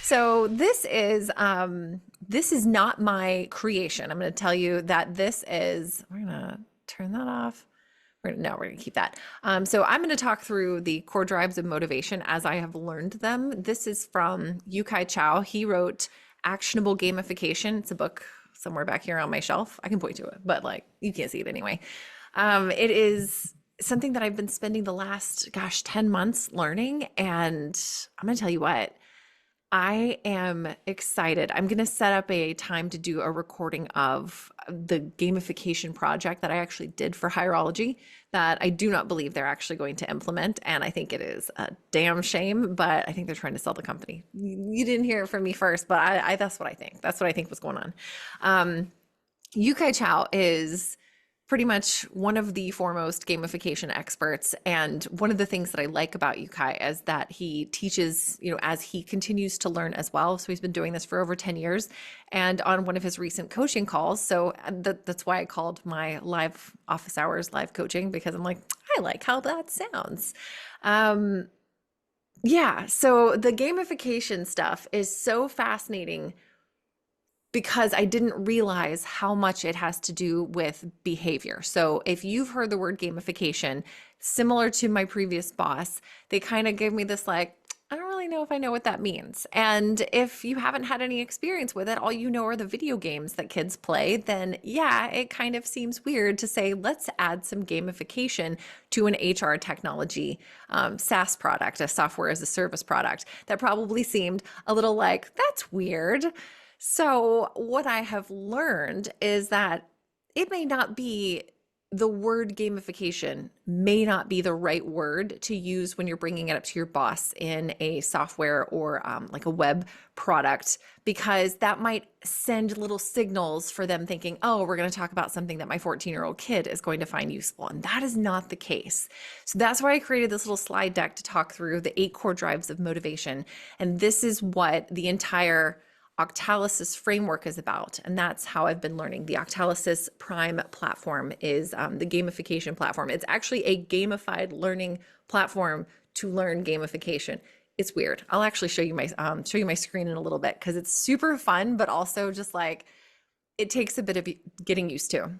So this is not my creation. I'm going to tell you that this is. We're gonna turn that off. We're gonna keep that. So I'm going to talk through the core drives of motivation as I have learned them. This is from Yukai Chow. He wrote Actionable Gamification. It's a book somewhere back here on my shelf. I can point to it, but like you can't see it anyway. It is something that I've been spending the last, 10 months learning. And I'm going to tell you what, I am excited. I'm going to set up a time to do a recording of the gamification project that I actually did for Hierology that I do not believe they're actually going to implement. And I think it is a damn shame, but I think they're trying to sell the company. You didn't hear it from me first, but that's what I think. That's what I think was going on. Yukai Chow is pretty much one of the foremost gamification experts. And one of the things that I like about Yukai is that he teaches, as he continues to learn as well. So he's been doing this for over 10 years. And on one of his recent coaching calls, so that's why I called my live office hours live coaching, because I'm like, I like how that sounds. Yeah, so the gamification stuff is so fascinating because I didn't realize how much it has to do with behavior. So if you've heard the word gamification, similar to my previous boss, they kind of gave me this like, I don't really know if I know what that means. And if you haven't had any experience with it, all you know are the video games that kids play, then yeah, it kind of seems weird to say, let's add some gamification to an HR technology SaaS product, a software as a service product. That probably seemed a little like, that's weird. So what I have learned is that it may not be the word gamification may not be the right word to use when you're bringing it up to your boss in a software or like a web product, because that might send little signals for them thinking, oh, we're going to talk about something that my 14-year-old kid is going to find useful. And that is not the case. So that's why I created this little slide deck to talk through the 8 core drives of motivation. And this is what the entire Octalysis framework is about. And that's how I've been learning. The Octalysis Prime platform is the gamification platform. It's actually a gamified learning platform to learn gamification. It's weird. I'll actually show you my screen in a little bit because it's super fun, but also just like it takes a bit of getting used to.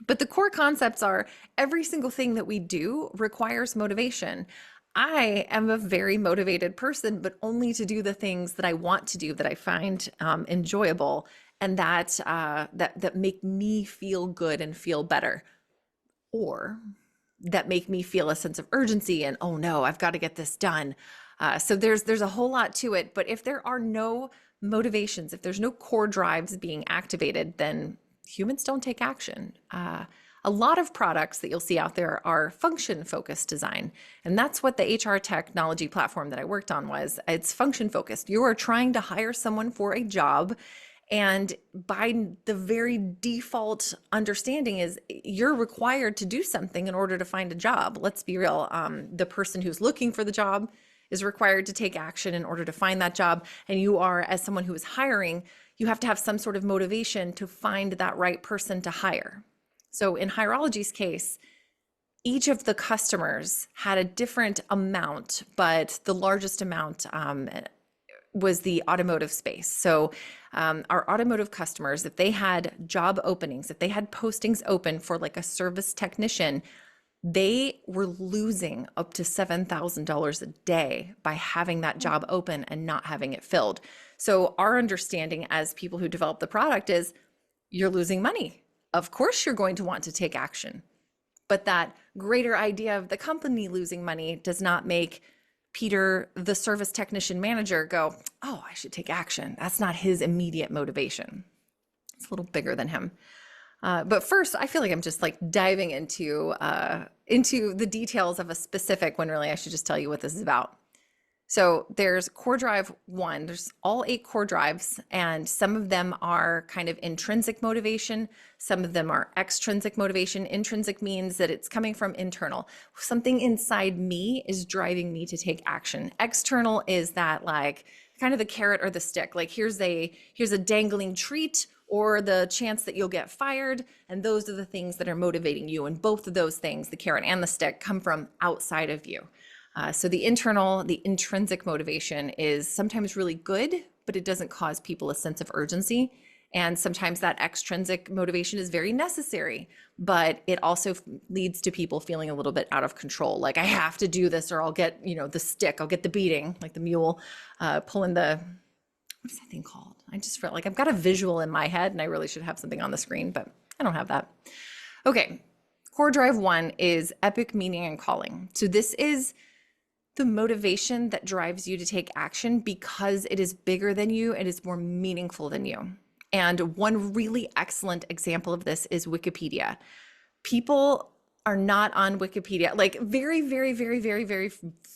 But the core concepts are every single thing that we do requires motivation. I am a very motivated person, but only to do the things that I want to do, that I find enjoyable, and that make me feel good and feel better, or that make me feel a sense of urgency and, oh no, I've got to get this done. So there's a whole lot to it. But if there are no motivations, if there's no core drives being activated, then humans don't take action. A lot of products that you'll see out there are function-focused design. And that's what the HR technology platform that I worked on was. It's function-focused. You are trying to hire someone for a job, and by the very default understanding is you're required to do something in order to find a job. Let's be real. The person who's looking for the job is required to take action in order to find that job. And you are, as someone who is hiring, you have to have some sort of motivation to find that right person to hire. So in Hierology's case, each of the customers had a different amount, but the largest amount was the automotive space. So our automotive customers, if they had job openings, if they had postings open for like a service technician, they were losing up to $7,000 a day by having that job open and not having it filled. So our understanding as people who develop the product is you're losing money. Of course, you're going to want to take action. But that greater idea of the company losing money does not make Peter, the service technician manager, go, oh, I should take action. That's not his immediate motivation. It's a little bigger than him. But first, I feel like I'm just like diving into the details of a specific, when really I should just tell you what this is about. So there's core drive 1, there's all 8 core drives, and some of them are kind of intrinsic motivation. Some of them are extrinsic motivation. Intrinsic means that it's coming from internal. Something inside me is driving me to take action. External is that like kind of the carrot or the stick. Like here's a dangling treat or the chance that you'll get fired. And those are the things that are motivating you. And both of those things, the carrot and the stick, come from outside of you. So the intrinsic motivation is sometimes really good, but it doesn't cause people a sense of urgency. And sometimes that extrinsic motivation is very necessary, but it also leads to people feeling a little bit out of control. Like, I have to do this or I'll get, the stick, I'll get the beating, like the mule pulling the, what is that thing called? I just felt like I've got a visual in my head and I really should have something on the screen, but I don't have that. Okay. Core drive 1 is epic meaning and calling. So this is the motivation that drives you to take action because it is bigger than you, it is more meaningful than you. And one really excellent example of this is Wikipedia. People are not on Wikipedia, like very, very, very, very, very,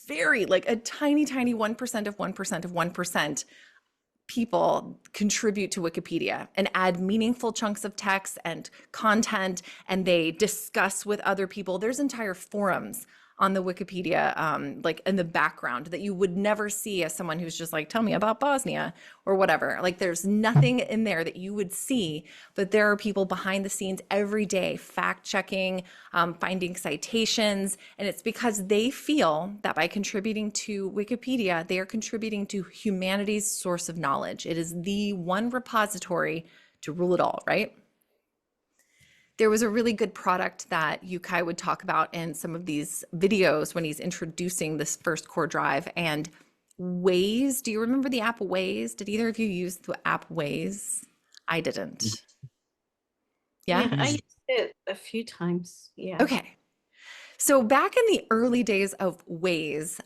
very, like a tiny, tiny 1% of 1% of 1% people contribute to Wikipedia and add meaningful chunks of text and content, and they discuss with other people. There's entire forums on the Wikipedia, like in the background that you would never see as someone who's just like, tell me about Bosnia or whatever. Like, there's nothing in there that you would see, but there are people behind the scenes every day fact checking, finding citations. And it's because they feel that by contributing to Wikipedia, they are contributing to humanity's source of knowledge. It is the one repository to rule it all, right? There was a really good product that Yukai would talk about in some of these videos when he's introducing this first core drive. And Waze, do you remember the app Waze? Did either of you use the app Waze? I didn't. Yeah? Yeah, I used it a few times. Yeah. Okay. So back in the early days of Waze,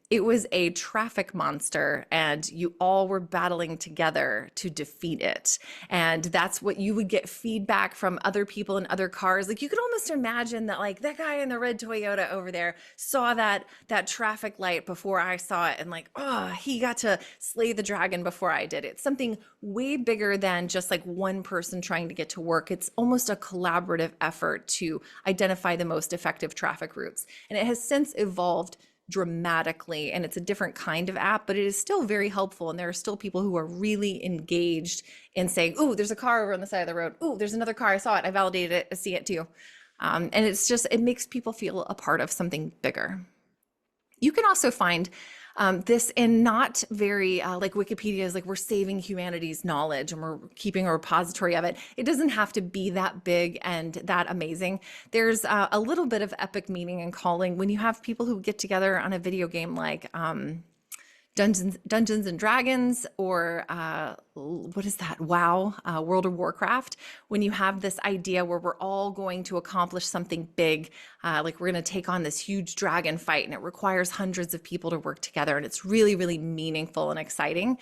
it was a traffic monster and you all were battling together to defeat it. And that's what you would get feedback from other people in other cars. Like, you could almost imagine that, like, that guy in the red Toyota over there saw that traffic light before I saw it, and like, oh, he got to slay the dragon before I did. It's something way bigger than just like one person trying to get to work. It's almost a collaborative effort to identify the most effective traffic routes. And it has since evolved dramatically, and it's a different kind of app, but it is still very helpful. And there are still people who are really engaged in saying, oh, there's a car over on the side of the road. Oh, there's another car. I saw it. I validated it. I see it too. And it's just, it makes people feel a part of something bigger. You can also find this in not very like Wikipedia is like, we're saving humanity's knowledge and we're keeping a repository of it. It doesn't have to be that big and that amazing. There's a little bit of epic meaning and calling when you have people who get together on a video game like Dungeons and Dragons, or what is that? WoW, World of Warcraft. When you have this idea where we're all going to accomplish something big, like we're going to take on this huge dragon fight, and it requires hundreds of people to work together, and it's really, really meaningful and exciting.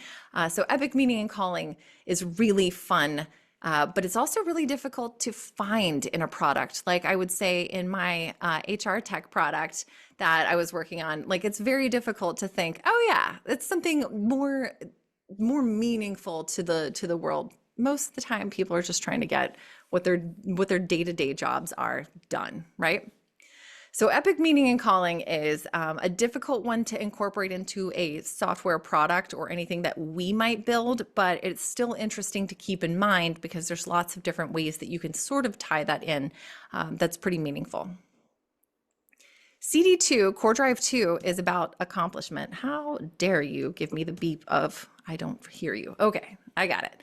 So epic meaning and calling is really fun. But it's also really difficult to find in a product. Like, I would say in my HR tech product that I was working on, like, it's very difficult to think, oh yeah, it's something more meaningful to the world. Most of the time, people are just trying to get what their day-to-day jobs are done, right? So epic meaning and calling is a difficult one to incorporate into a software product or anything that we might build, but it's still interesting to keep in mind because there's lots of different ways that you can sort of tie that in. That's pretty meaningful. CD2, Core Drive 2, is about accomplishment. How dare you give me the beep of, I don't hear you. Okay, I got it.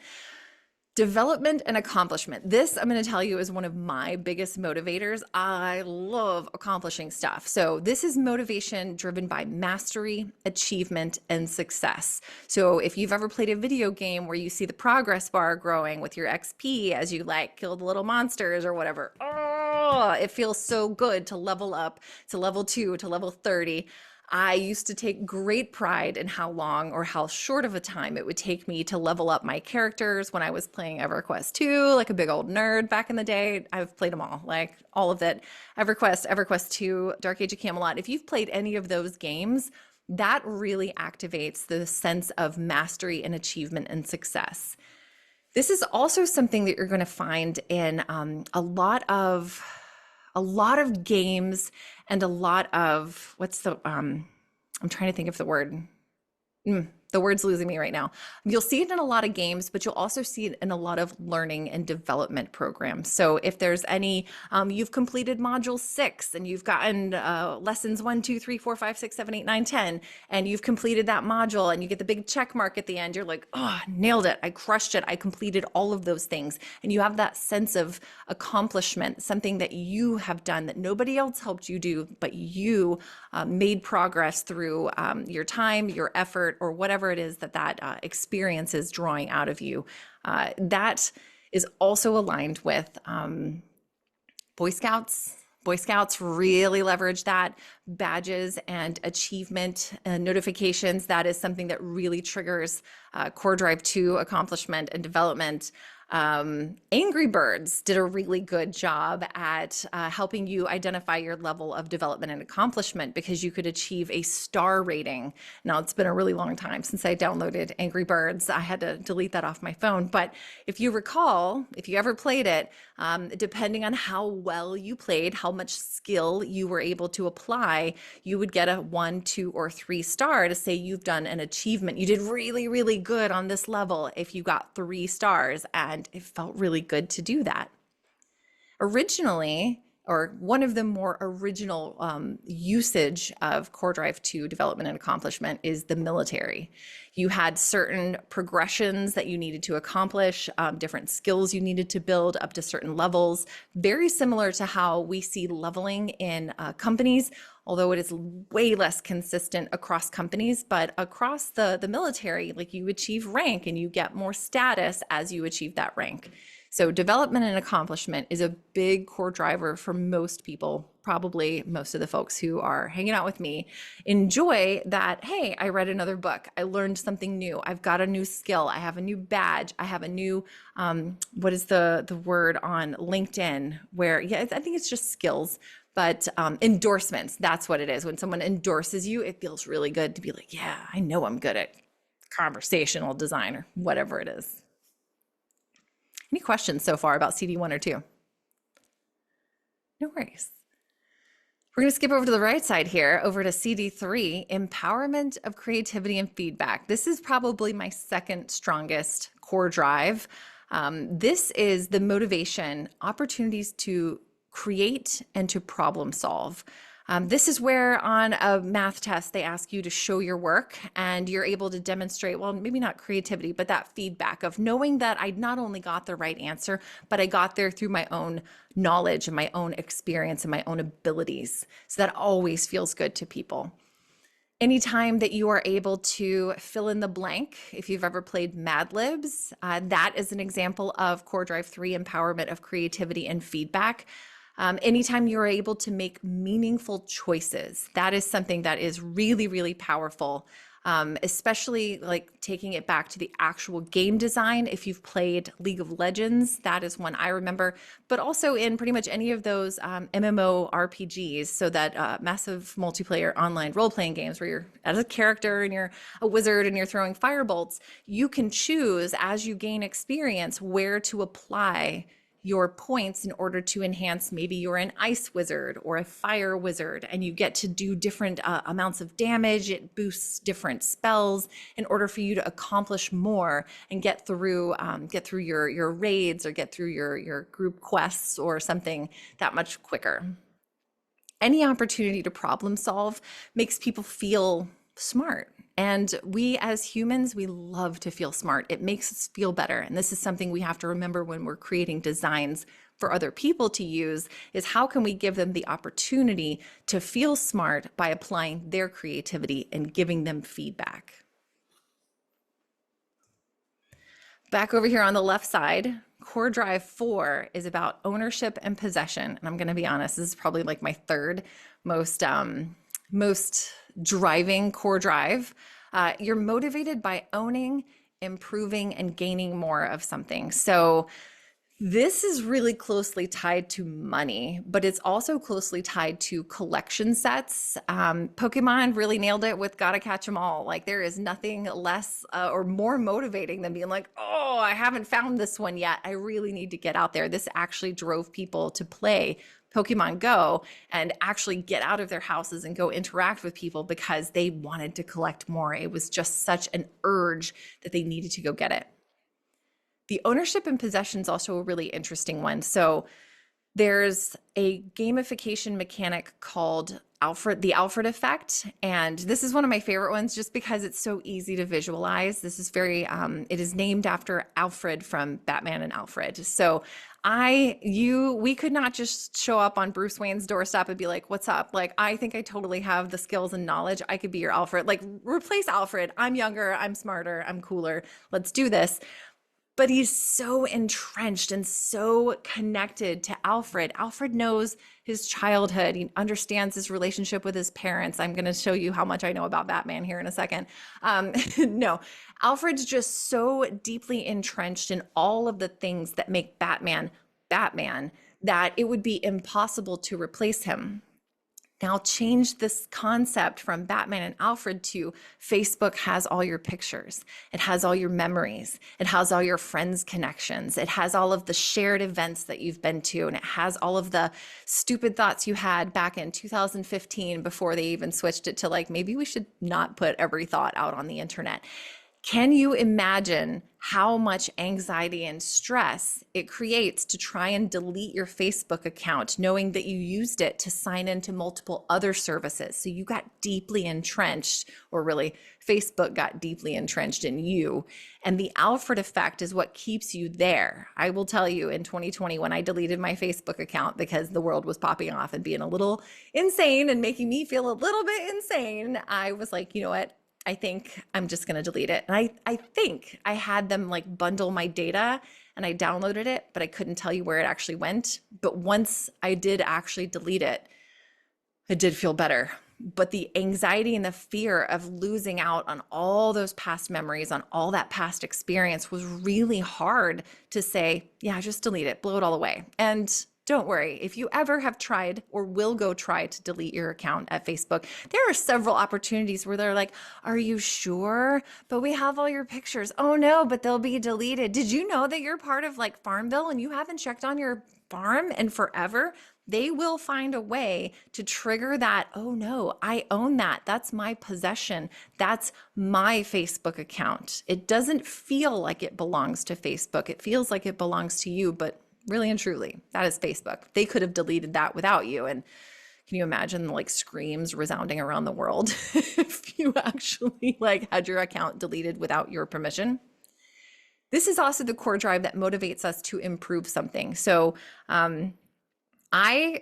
Development and accomplishment. This, I'm going to tell you, is one of my biggest motivators. I love accomplishing stuff. So this is motivation driven by mastery, achievement, and success. So if you've ever played a video game where you see the progress bar growing with your XP as you like kill the little monsters or whatever, oh, it feels so good to level up to level 2 to level 30. I used to take great pride in how long or how short of a time it would take me to level up my characters when I was playing EverQuest 2, like a big old nerd back in the day. I've played them all, like all of it. EverQuest 2, Dark Age of Camelot. If you've played any of those games, that really activates the sense of mastery and achievement and success. This is also something that you're going to find in a lot of games and a lot of I'm trying to think of the word. The The word's losing me right now. You'll see it in a lot of games, but you'll also see it in a lot of learning and development programs. So if there's any, you've completed module 6 and you've gotten lessons 1, 2, 3, 4, 5, 6, 7, 8, 9, 10, and you've completed that module and you get the big check mark at the end, you're like, oh, nailed it. I crushed it. I completed all of those things. And you have that sense of accomplishment, something that you have done that nobody else helped you do, but you made progress through your time, your effort, or whatever it is that experience is drawing out of you. That is also aligned with Boy Scouts. Boy Scouts really leverage that. Badges and achievement notifications. That is something that really triggers core drive 2 accomplishment and development. Angry Birds did a really good job at helping you identify your level of development and accomplishment because you could achieve a star rating. Now, it's been a really long time since I downloaded Angry Birds. I had to delete that off my phone. But if you recall, if you ever played it, depending on how well you played, how much skill you were able to apply, you would get a 1, 2, or 3 star to say you've done an achievement. You did really, really good on this level if you got 3 stars. And it felt really good to do that. Originally, or one of the more original usage of core drive 2 development and accomplishment is the military. You had certain progressions that you needed to accomplish, different skills you needed to build up to certain levels, very similar to how we see leveling in companies, although it is way less consistent across companies. But across the military, like, you achieve rank and you get more status as you achieve that rank. So development and accomplishment is a big core driver for most people, probably most of the folks who are hanging out with me enjoy that. Hey, I read another book. I learned something new. I've got a new skill. I have a new badge. I have a new, what is the word on LinkedIn where, yeah, I think it's just skills, but endorsements, that's what it is. When someone endorses you, it feels really good to be like, yeah, I know I'm good at conversational design or whatever it is. Any questions so far about CD 1 or 2? No worries. We're going to skip over to the right side here, over to CD 3, empowerment of creativity and feedback. This is probably my second strongest core drive. This is the motivation, opportunities to create and to problem solve. This is where on a math test, they ask you to show your work and you're able to demonstrate, well, maybe not creativity, but that feedback of knowing that I not only got the right answer, but I got there through my own knowledge and my own experience and my own abilities. So that always feels good to people. Anytime that you are able to fill in the blank, if you've ever played Mad Libs, that is an example of Core Drive 3 empowerment of creativity and feedback. Anytime you're able to make meaningful choices, that is something that is really, really powerful, especially like taking it back to the actual game design. If you've played League of Legends, that is one I remember, but also in pretty much any of those MMO RPGs, so that massive multiplayer online role-playing games where you're as a character and you're a wizard and you're throwing firebolts, you can choose as you gain experience where to apply your points in order to enhance. Maybe you're an ice wizard or a fire wizard and you get to do different amounts of damage. It boosts different spells in order for you to accomplish more and get through your raids or get through your group quests or something that much quicker. Any opportunity to problem solve makes people feel smart. And we as humans, we love to feel smart. It makes us feel better. And this is something we have to remember when we're creating designs for other people to use, is how can we give them the opportunity to feel smart by applying their creativity and giving them feedback. Back over here on the left side, Core Drive 4 is about ownership and possession. And I'm going to be honest, this is probably like my third most driving core drive. You're motivated by owning, improving, and gaining more of something. So this is really closely tied to money, but it's also closely tied to collection sets. Pokemon really nailed it with Gotta Catch 'em All. Like, there is nothing less or more motivating than being like, oh, I haven't found this one yet. I really need to get out there. This actually drove people to play Pokemon Go and actually get out of their houses and go interact with people because they wanted to collect more. It was just such an urge that they needed to go get it. The ownership and possession is also a really interesting one. So there's a gamification mechanic called the Alfred effect. And this is one of my favorite ones just because it's so easy to visualize. This is it is named after Alfred from Batman and Alfred. So we could not just show up on Bruce Wayne's doorstep and be like, what's up? Like, I think I totally have the skills and knowledge. I could be your Alfred. Like, replace Alfred. I'm younger, I'm smarter, I'm cooler. Let's do this. But he's so entrenched and so connected to Alfred. Alfred knows his childhood. He understands his relationship with his parents. I'm going to show you how much I know about Batman here in a second. No, Alfred's just so deeply entrenched in all of the things that make Batman Batman that it would be impossible to replace him. Now change this concept from Batman and Alfred to Facebook has all your pictures. It has all your memories. It has all your friends' connections. It has all of the shared events that you've been to. And it has all of the stupid thoughts you had back in 2015 before they even switched it to like, maybe we should not put every thought out on the internet. Can you imagine how much anxiety and stress it creates to try and delete your Facebook account, knowing that you used it to sign into multiple other services? So you got deeply entrenched, or really, Facebook got deeply entrenched in you. And the Alfred effect is what keeps you there. I will tell you, in 2020, when I deleted my Facebook account because the world was popping off and being a little insane and making me feel a little bit insane, I was like, you know what? I think I'm just going to delete it. And I think I had them like bundle my data and I downloaded it, but I couldn't tell you where it actually went. But once I did actually delete it, it did feel better. But the anxiety and the fear of losing out on all those past memories, on all that past experience was really hard to say, yeah, just delete it, blow it all away. And don't worry, if you ever have tried or will go try to delete your account at Facebook, there are several opportunities where they're like, are you sure? But we have all your pictures. Oh no, but they'll be deleted. Did you know that you're part of like Farmville and you haven't checked on your farm in forever? They will find a way to trigger that. Oh no, I own that. That's my possession. That's my Facebook account. It doesn't feel like it belongs to Facebook. It feels like it belongs to you, but really and truly, that is Facebook. They could have deleted that without you. And can you imagine like screams resounding around the world if you actually like had your account deleted without your permission? This is also the core drive that motivates us to improve something. So,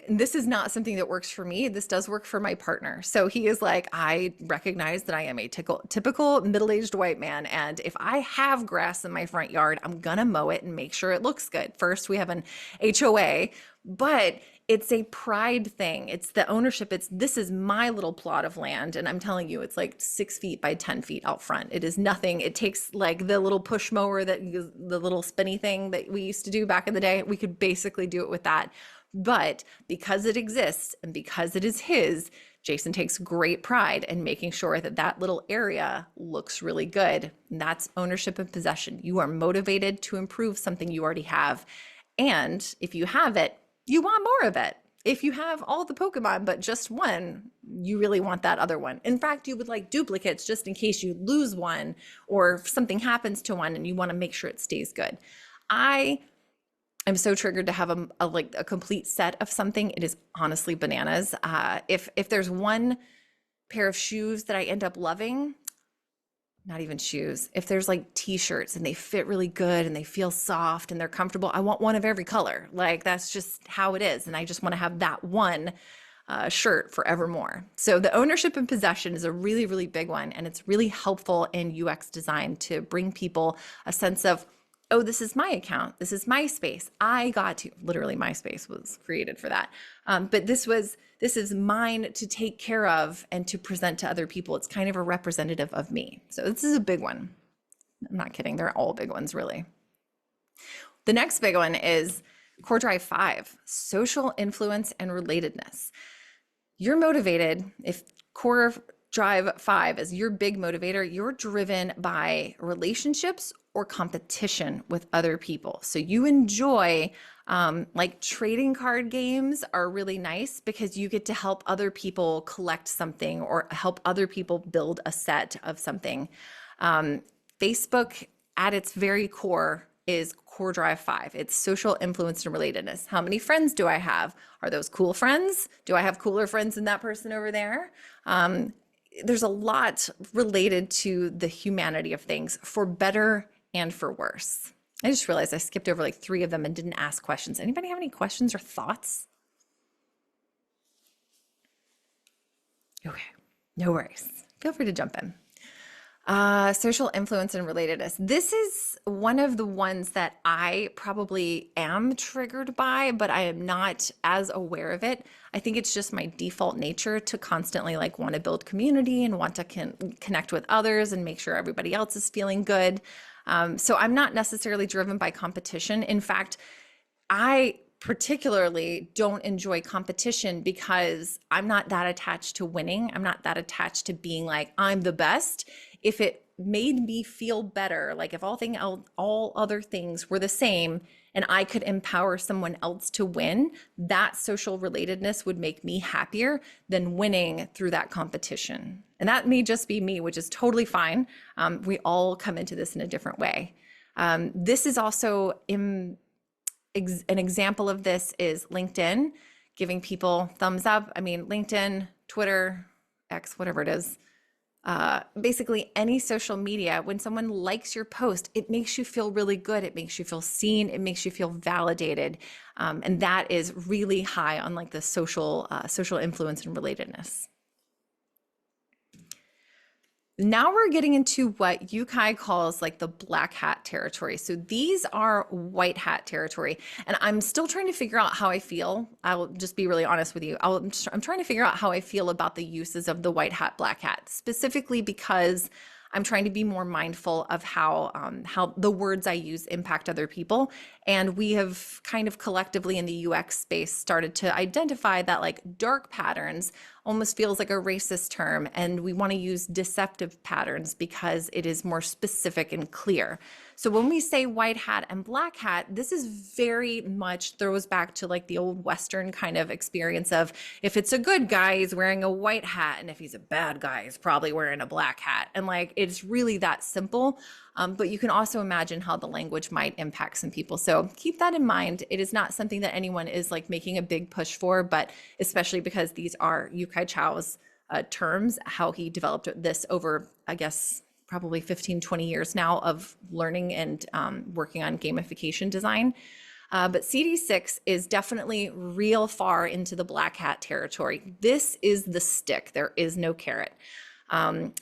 this is not something that works for me. This does work for my partner. So he is like, I recognize that I am a typical middle-aged white man. And if I have grass in my front yard, I'm going to mow it and make sure it looks good. First, we have an HOA, but it's a pride thing. It's the ownership. This is my little plot of land. And I'm telling you, it's like 6 feet by 10 feet out front. It is nothing. It takes like the little push mower, the little spinny thing that we used to do back in the day. We could basically do it with that. But because it exists and because it is his, Jason takes great pride in making sure that that little area looks really good. And that's ownership and possession. You are motivated to improve something you already have. And if you have it, you want more of it. If you have all the Pokemon, but just one, you really want that other one. In fact, you would like duplicates just in case you lose one or if something happens to one and you want to make sure it stays good. I'm so triggered to have a complete set of something. It is honestly bananas. If there's one pair of shoes that I end up loving, not even shoes, if there's like t-shirts and they fit really good and they feel soft and they're comfortable, I want one of every color. Like that's just how it is. And I just want to have that one shirt forevermore. So the ownership and possession is a really, really big one. And it's really helpful in UX design to bring people a sense of, oh, this is my account. This is my space. I got to, literally my space was created for that. But this is mine to take care of and to present to other people. It's kind of a representative of me. So this is a big one. I'm not kidding. They're all big ones, really. The next big one is Core Drive 5, social influence and relatedness. You're motivated if Core Drive 5 is your big motivator, you're driven by relationships or competition with other people. So you enjoy like trading card games are really nice because you get to help other people collect something or help other people build a set of something. Um, Facebook at its very core is core drive 5. It's social influence and relatedness. How many friends do I have? Are those cool friends? Do I have cooler friends than that person over there? There's a lot related to the humanity of things for better and for worse. I just realized I skipped over like 3 of them and didn't ask questions. Anybody have any questions or thoughts? Okay, no worries. Feel free to jump in. Social influence and relatedness. This is one of the ones that I probably am triggered by, but I am not as aware of it. I think it's just my default nature to constantly like want to build community and want to connect with others and make sure everybody else is feeling good. So I'm not necessarily driven by competition. In fact, I particularly don't enjoy competition because I'm not that attached to winning. I'm not that attached to being like, I'm the best. If it made me feel better, like if all other things were the same and I could empower someone else to win, that social relatedness would make me happier than winning through that competition. And that may just be me, which is totally fine. We all come into this in a different way. This is also an example of this is LinkedIn, giving people thumbs up. I mean, LinkedIn, Twitter, X, whatever it is, basically any social media, when someone likes your post, it makes you feel really good. It makes you feel seen. It makes you feel validated. And that is really high on like the social influence and relatedness. Now we're getting into what Yukai calls like the black hat territory. So these are white hat territory. And I'm still trying to figure out how I feel. I'll just be really honest with you. I'm trying to figure out how I feel about the uses of the white hat, black hat, specifically because I'm trying to be more mindful of how the words I use impact other people. And we have kind of collectively in the UX space started to identify that like dark patterns almost feels like a racist term. And we want to use deceptive patterns because it is more specific and clear. So when we say white hat and black hat, this is very much throws back to like the old Western kind of experience of if it's a good guy, he's wearing a white hat. And if he's a bad guy, he's probably wearing a black hat. And like, it's really that simple. But you can also imagine how the language might impact some people. So keep that in mind. It is not something that anyone is like making a big push for, but especially because these are Yukai Chao's terms, how he developed this over, I guess, probably 15, 20 years now of learning and working on gamification design. But CD6 is definitely real far into the black hat territory. This is the stick. There is no carrot.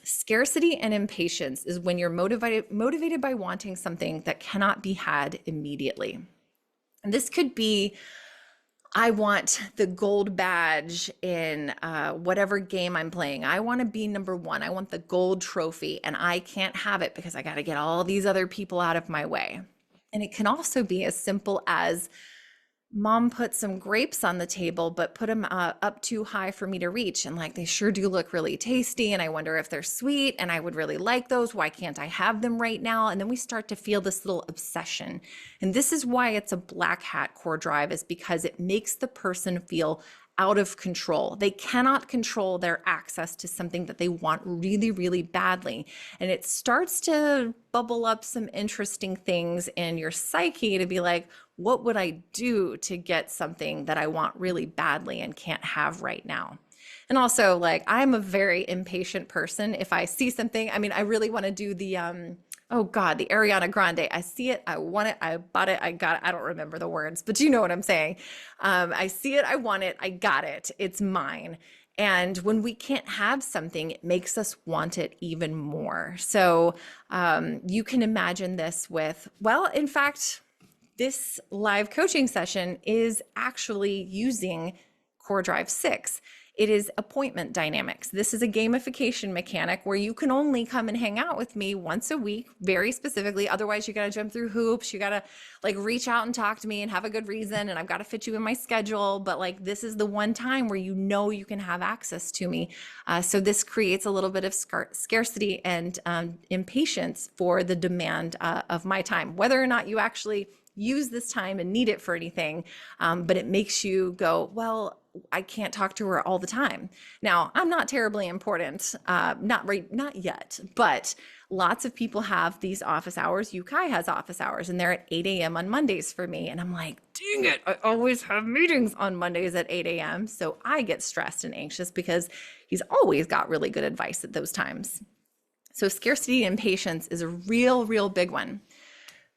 Scarcity and impatience is when you're motivated by wanting something that cannot be had immediately. And this could be, I want the gold badge in whatever game I'm playing. I want to be number 1. I want the gold trophy and I can't have it because I got to get all these other people out of my way. And it can also be as simple as mom put some grapes on the table, but put them up too high for me to reach. And like, they sure do look really tasty. And I wonder if they're sweet and I would really like those. Why can't I have them right now? And then we start to feel this little obsession. And this is why it's a black hat core drive, is because it makes the person feel out of control. They cannot control their access to something that they want really, really badly. And it starts to bubble up some interesting things in your psyche to be like, what would I do to get something that I want really badly and can't have right now? And also, like, I'm a very impatient person. If I see something, I mean, I really want to do the, oh God, the Ariana Grande. I see it, I want it, I bought it, I got it. I don't remember the words, but you know what I'm saying. I see it, I want it, I got it, it's mine. And when we can't have something, it makes us want it even more. So you can imagine this with, well, in fact, this live coaching session is actually using Core Drive 6. It is appointment dynamics. This is a gamification mechanic where you can only come and hang out with me once a week, very specifically. Otherwise, you got to jump through hoops. You got to like reach out and talk to me and have a good reason. And I've got to fit you in my schedule. But like, this is the one time where you know you can have access to me. So this creates a little bit of scarcity and impatience for the demand of my time, whether or not you actually use this time and need it for anything. But it makes you go, well, I can't talk to her all the time. Now, I'm not terribly important, not yet, but lots of people have these office hours. Yukai has office hours, and they're at 8 a.m. on Mondays for me. And I'm like, dang it, I always have meetings on Mondays at 8 a.m. So I get stressed and anxious because he's always got really good advice at those times. So scarcity and patience is a real, real big one.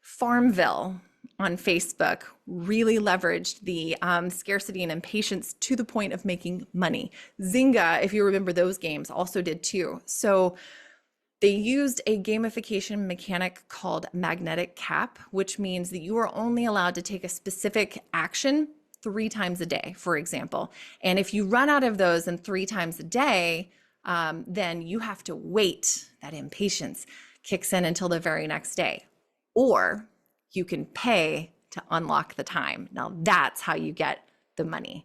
Farmville on Facebook really leveraged the scarcity and impatience to the point of making money. Zynga, if you remember those games, also did too. So they used a gamification mechanic called magnetic cap, which means that you are only allowed to take a specific action 3 times a day, for example. And if you run out of those in 3 times a day, then you have to wait. That impatience kicks in until the very next day. Or you can pay to unlock the time. Now that's how you get the money.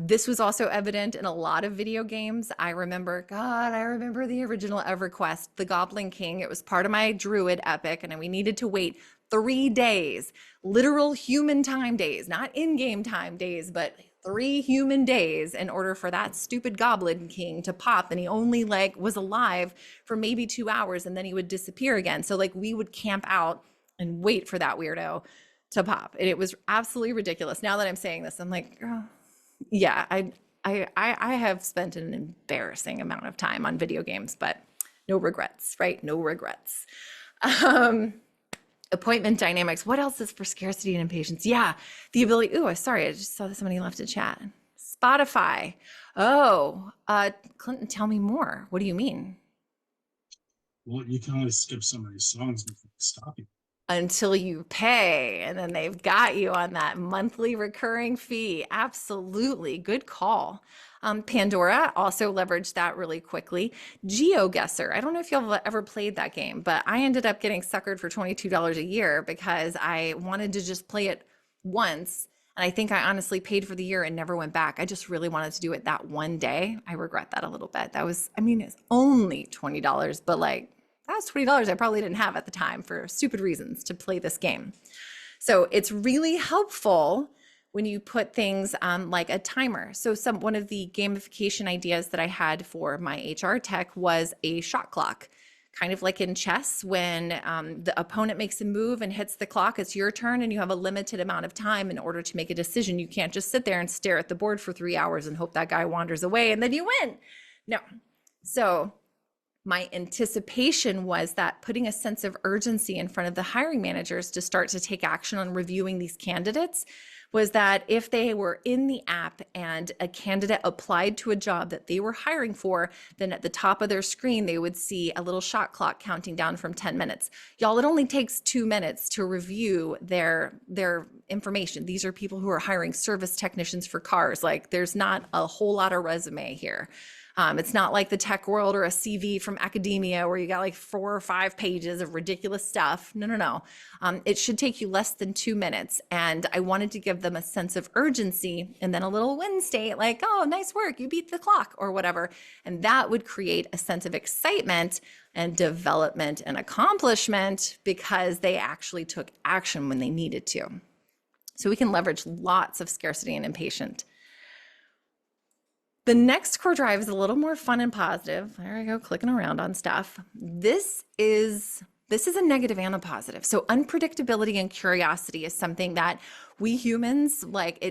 This was also evident in a lot of video games. I remember the original EverQuest, the Goblin King. It was part of my Druid epic, and we needed to wait 3 days, literal human time days, not in-game time days, but 3 human days in order for that stupid Goblin King to pop. And he only like was alive for maybe 2 hours, and then he would disappear again. So like we would camp out and wait for that weirdo to pop. And it was absolutely ridiculous. Now that I'm saying this, I'm like, oh, yeah, I have spent an embarrassing amount of time on video games, but no regrets, right? No regrets. Appointment dynamics. What else is for scarcity and impatience? Yeah, the ability. Oh, sorry, I just saw that somebody left a chat. Spotify. Oh, Clinton, tell me more. What do you mean? Well, you can only skip so many songs before stopping. Until you pay, and then they've got you on that monthly recurring fee. Absolutely. Good call. Pandora also leveraged that really quickly. GeoGuessr. I don't know if you've ever played that game, but I ended up getting suckered for $22 a year because I wanted to just play it once. And I think I honestly paid for the year and never went back. I just really wanted to do it that one day. I regret that a little bit. That was, I mean, it's only $20, but like, that was $20 I probably didn't have at the time for stupid reasons to play this game. So it's really helpful when you put things like a timer. So one of the gamification ideas that I had for my HR tech was a shot clock. Kind of like in chess, when the opponent makes a move and hits the clock, it's your turn and you have a limited amount of time in order to make a decision. You can't just sit there and stare at the board for 3 hours and hope that guy wanders away and then you win. No. So my anticipation was that putting a sense of urgency in front of the hiring managers to start to take action on reviewing these candidates was that if they were in the app and a candidate applied to a job that they were hiring for, then at the top of their screen, they would see a little shot clock counting down from 10 minutes. Y'all, it only takes 2 minutes to review their information. These are people who are hiring service technicians for cars. Like there's not a whole lot of resume here. It's not like the tech world or a CV from academia where you got like 4 or 5 pages of ridiculous stuff. No. It should take you less than 2 minutes. And I wanted to give them a sense of urgency and then a little win state like, oh, nice work, you beat the clock or whatever. And that would create a sense of excitement and development and accomplishment because they actually took action when they needed to. So we can leverage lots of scarcity and impatience. The next core drive is a little more fun and positive. There I go, clicking around on stuff. This is a negative and a positive. So unpredictability and curiosity is something that we humans,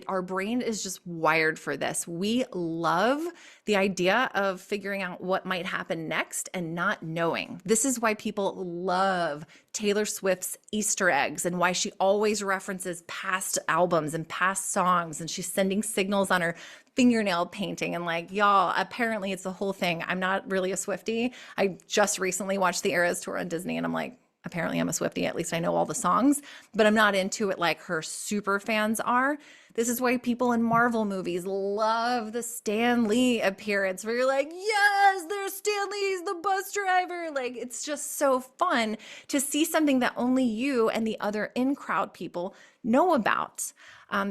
our brain is just wired for this. We love the idea of figuring out what might happen next and not knowing. This is why people love Taylor Swift's Easter eggs and why she always references past albums and past songs, and she's sending signals on her fingernail painting. And like, y'all, apparently it's the whole thing. I'm not really a Swiftie. I just recently watched the Eras tour on Disney and I'm like, apparently I'm a Swiftie, at least I know all the songs, but I'm not into it like her super fans are. This is why people in Marvel movies love the Stan Lee appearance, where you're like, yes, there's Stan Lee, he's the bus driver. Like, it's just so fun to see something that only you and the other in-crowd people know about.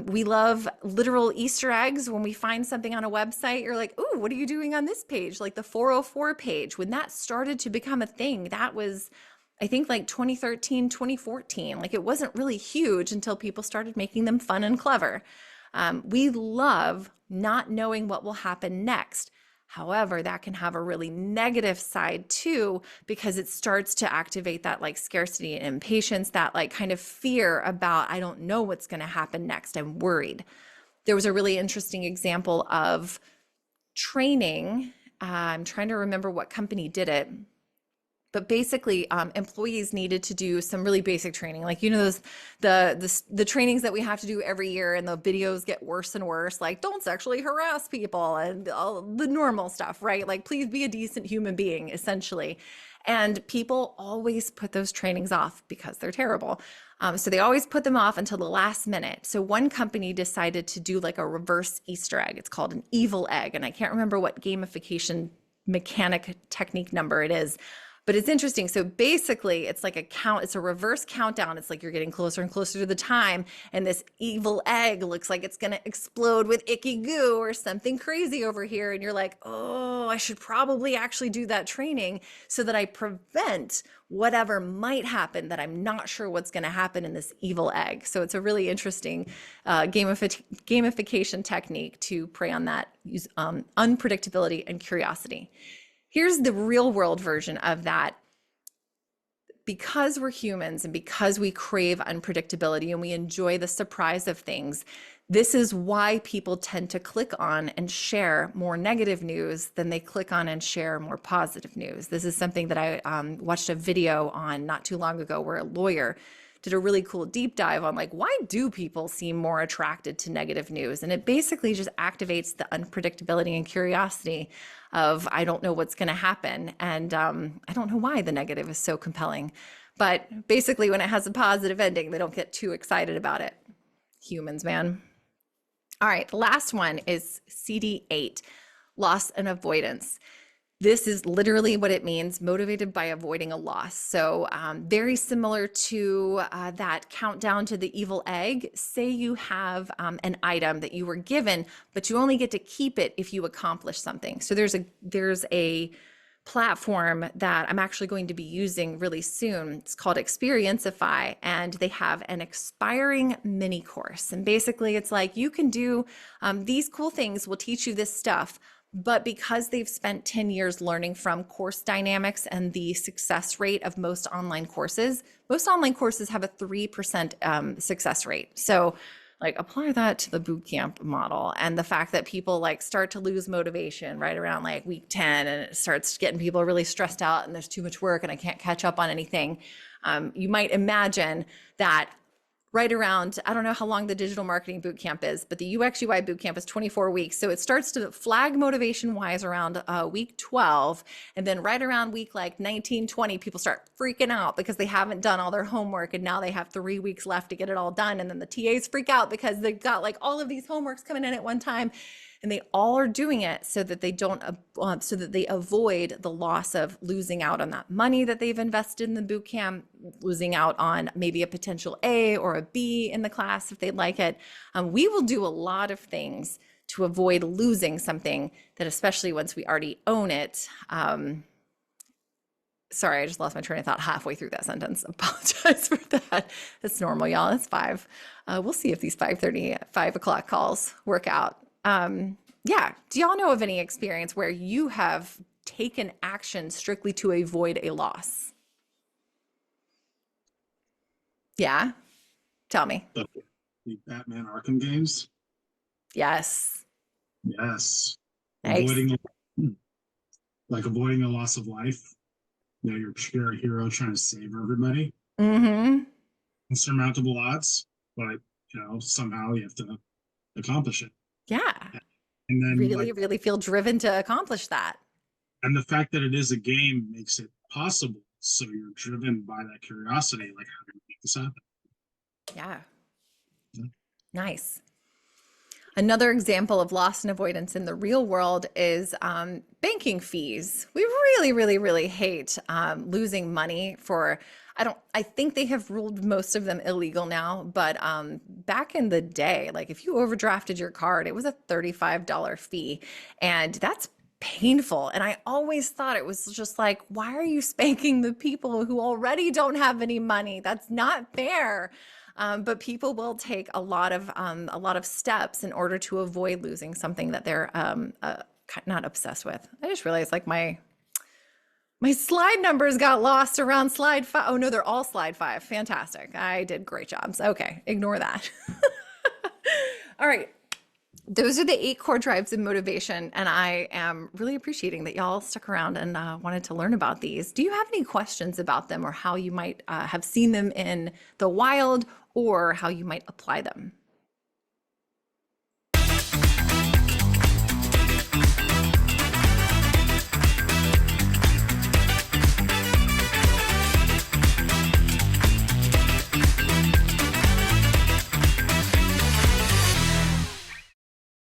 We love literal Easter eggs. When we find something on a website, you're like, ooh, what are you doing on this page? Like the 404 page. When that started to become a thing, that was, I think, like 2013, 2014. Like, it wasn't really huge until people started making them fun and clever. We love not knowing what will happen next. However, that can have a really negative side too, because it starts to activate that like scarcity and impatience, that like kind of fear about, I don't know what's going to happen next. I'm worried. There was a really interesting example of training. I'm trying to remember what company did it. But basically, employees needed to do some really basic training, like those the trainings that we have to do every year, and the videos get worse and worse, like don't sexually harass people and all the normal stuff, right? Like please be a decent human being, essentially. And people always put those trainings off because they're terrible. So they always put them off until the last minute. So one company decided to do like a reverse Easter egg. It's called an evil egg, and I can't remember what gamification mechanic technique number it is. But it's interesting. So basically, it's like it's a reverse countdown. It's like you're getting closer and closer to the time. And this evil egg looks like it's going to explode with icky goo or something crazy over here. And you're like, oh, I should probably actually do that training so that I prevent whatever might happen, that I'm not sure what's going to happen in this evil egg. So it's a really interesting gamification technique to prey on that unpredictability and curiosity. Here's the real world version of that. Because we're humans and because we crave unpredictability and we enjoy the surprise of things, this is why people tend to click on and share more negative news than they click on and share more positive news. This is something that I watched a video on not too long ago, where a lawyer did a really cool deep dive on like, why do people seem more attracted to negative news? And it basically just activates the unpredictability and curiosity of, I don't know what's going to happen. And I don't know why the negative is so compelling. But basically, when it has a positive ending, they don't get too excited about it. Humans, man. All right, the last one is CD8, loss and avoidance. This is literally what it means, motivated by avoiding a loss. So very similar to that countdown to the evil egg. Say you have an item that you were given, but you only get to keep it if you accomplish something. So there's a platform that I'm actually going to be using really soon. It's called Experienceify, and they have an expiring mini course. And basically it's like, you can do these cool things, we'll teach you this stuff. But because they've spent 10 years learning from course dynamics and the success rate of most online courses have a 3% success rate. So like apply that to the bootcamp model, and the fact that people like start to lose motivation right around like week 10, and it starts getting people really stressed out and there's too much work and I can't catch up on anything. You might imagine that right around, I don't know how long the digital marketing bootcamp is, but the UX UI bootcamp is 24 weeks. So it starts to flag motivation wise around week 12. And then right around week like 19, 20, people start freaking out because they haven't done all their homework. And now they have 3 weeks left to get it all done. And then the TAs freak out because they've got like all of these homeworks coming in at one time. And they all are doing it so that they don't, so that they avoid the loss of losing out on that money that they've invested in the boot camp, losing out on maybe a potential A or a B in the class if they'd like it. We will do a lot of things to avoid losing something that, especially once we already own it. Sorry, I just lost my train of thought halfway through that sentence. Apologize for that. That's normal, y'all. It's 5. We'll see if these 5 o'clock calls work out. Yeah. Do y'all know of any experience where you have taken action strictly to avoid a loss? Yeah. Tell me. The Batman Arkham games. Yes. Yes. Nice. Avoiding a loss of life. You're a hero trying to save everybody. Mm-hmm. Insurmountable odds, but somehow you have to accomplish it. Yeah. And then really feel driven to accomplish that. And the fact that it is a game makes it possible So you're driven by that curiosity, like, how do we make this happen? Yeah. Yeah. Nice. Another example of loss and avoidance in the real world is banking fees. We really, really, really hate losing money for, I think they have ruled most of them illegal now, but back in the day, like if you overdrafted your card, it was a $35 fee, and that's painful. And I always thought it was just like, why are you spanking the people who already don't have any money? That's not fair. But people will take a lot of steps in order to avoid losing something that they're not obsessed with. I just realized like my slide numbers got lost around slide 5. Oh no, they're all slide 5. Fantastic. I did great jobs. Okay, ignore that. All right. Those are the 8 core drives of motivation, and I am really appreciating that y'all stuck around and wanted to learn about these. Do you have any questions about them, or how you might have seen them in the wild, or how you might apply them?